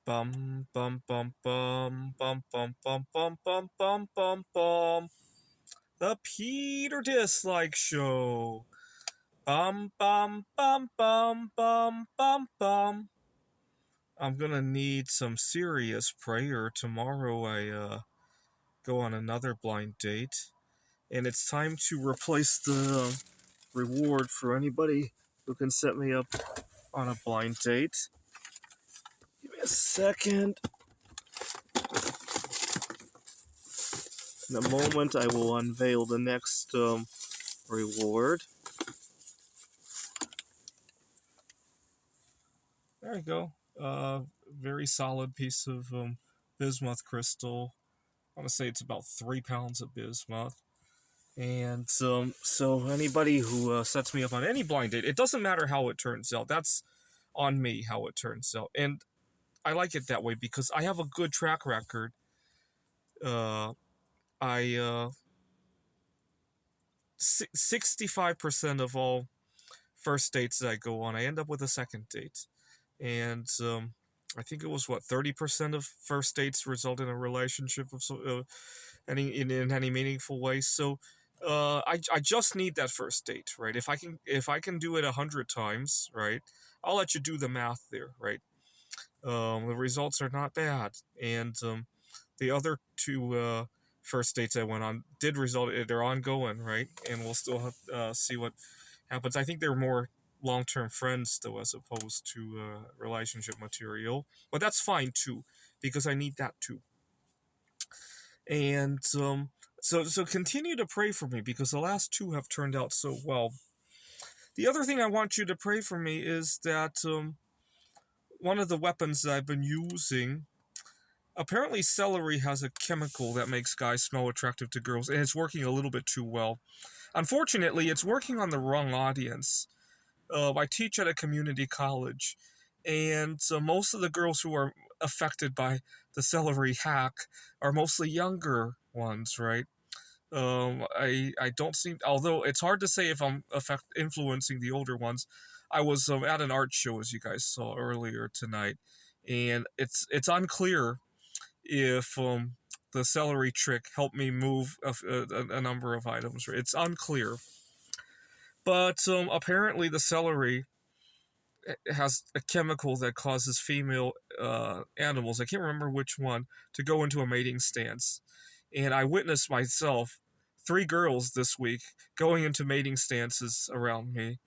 Bum bum bum bum bum bum bum bum bum bum bum bum. The Peter Dislike Show. Bum bum bum bum bum bum bum. I'm gonna need some serious prayer tomorrow. I go on another blind date, and it's time to replace the reward for anybody who can set me up on a blind date. Give me a second. In a moment, I will unveil the next reward. There you go. Very solid piece of bismuth crystal. I want to say it's about 3 pounds of bismuth. And so anybody who sets me up on any blind date, it doesn't matter how it turns out. That's on me how it turns out. And I like it that way because I have a good track record. Uh, I 65% of all first dates that I go on, I end up with a second date, and I think it was what 30% of first dates result in a relationship of in any meaningful way. So I just need that first date, right? If I can do it 100 times, right, I'll let you do the math there, right? The results are not bad, and the other two first dates I went on did result. They're ongoing, right? And we'll still have see what happens. I think they're more long-term friends though, as opposed to relationship material. But that's fine too, because I need that too. And so continue to pray for me because the last two have turned out so well. The other thing I want you to pray for me is that one of the weapons that I've been using. Apparently, celery has a chemical that makes guys smell attractive to girls, and it's working a little bit too well. Unfortunately, it's working on the wrong audience. I teach at a community college, and so most of the girls who are affected by the celery hack are mostly younger ones, right? I don't seem, although it's hard to say if I'm influencing the older ones. I was at an art show, as you guys saw earlier tonight, and it's unclear if the celery trick helped me move a number of items. It's unclear, but apparently the celery has a chemical that causes female animals, I can't remember which one, to go into a mating stance. And I witnessed myself, 3 girls this week, going into mating stances around me.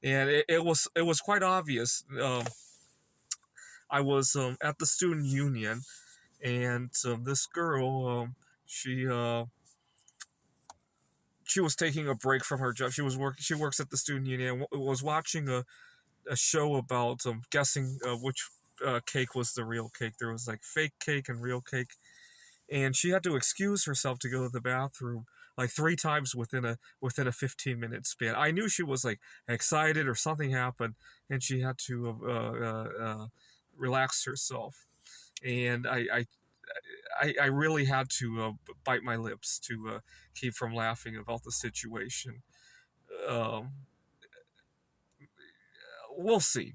And it was quite obvious. I was at the student union, and this girl, she she was taking a break from her job. She works at the student union and was watching a show about guessing which cake was the real cake. There was like fake cake and real cake, and she had to excuse herself to go to the bathroom like 3 times within a 15-minute span. I knew she was like excited or something happened, and she had to relax herself. And I really had to bite my lips to keep from laughing about the situation. Um, we'll see.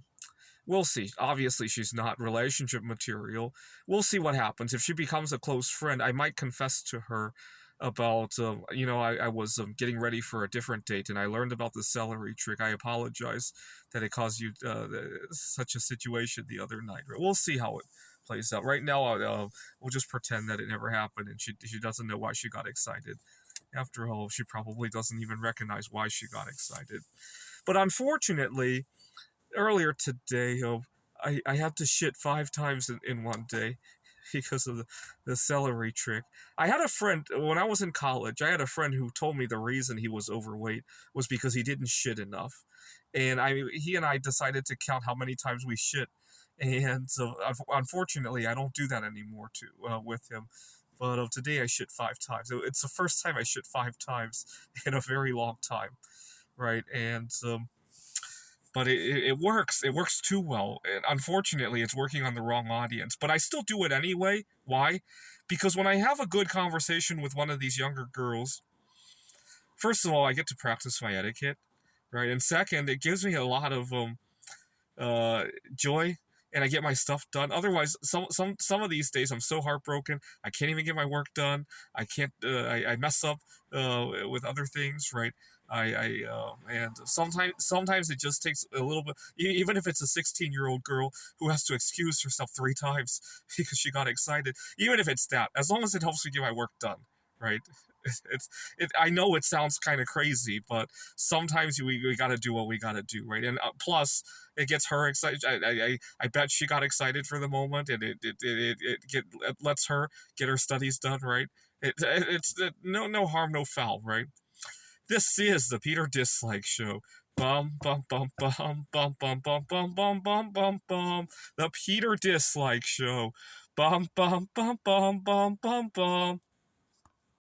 We'll see. Obviously, she's not relationship material. We'll see what happens. If she becomes a close friend, I might confess to her about, I was getting ready for a different date and I learned about the celery trick. I apologize that it caused you such a situation the other night. We'll see how it plays out. Right now, we'll just pretend that it never happened and she doesn't know why she got excited. After all, she probably doesn't even recognize why she got excited. But unfortunately, earlier today, I had to shit 5 times in one day because of the celery trick. I had a friend, when I was in college, I had a friend who told me the reason he was overweight was because he didn't shit enough. And he and I decided to count how many times we shit. And so, unfortunately, I don't do that anymore with him. But today I shit 5 times. It's the first time I shit 5 times in a very long time, right? And but it works. It works too well. And unfortunately, it's working on the wrong audience. But I still do it anyway. Why? Because when I have a good conversation with one of these younger girls, first of all, I get to practice my etiquette, right? And second, it gives me a lot of joy and I get my stuff done. Otherwise, some of these days I'm so heartbroken. I can't even get my work done. I can't. I mess up with other things, right? And sometimes it just takes a little bit. Even if it's a 16-year-old girl who has to excuse herself 3 times because she got excited. Even if it's that, as long as it helps me get my work done, right? It's I know it sounds kind of crazy, but sometimes we got to do what we got to do, right? And plus, it gets her excited. I bet she got excited for the moment, and it lets her get her studies done, right? It's no harm, no foul, right? This is the Peter Dislike Show. Bum bum bum bum bum bum bum bum bum bum bum bum. The Peter Dislike Show. Bum bum bum bum bum bum bum.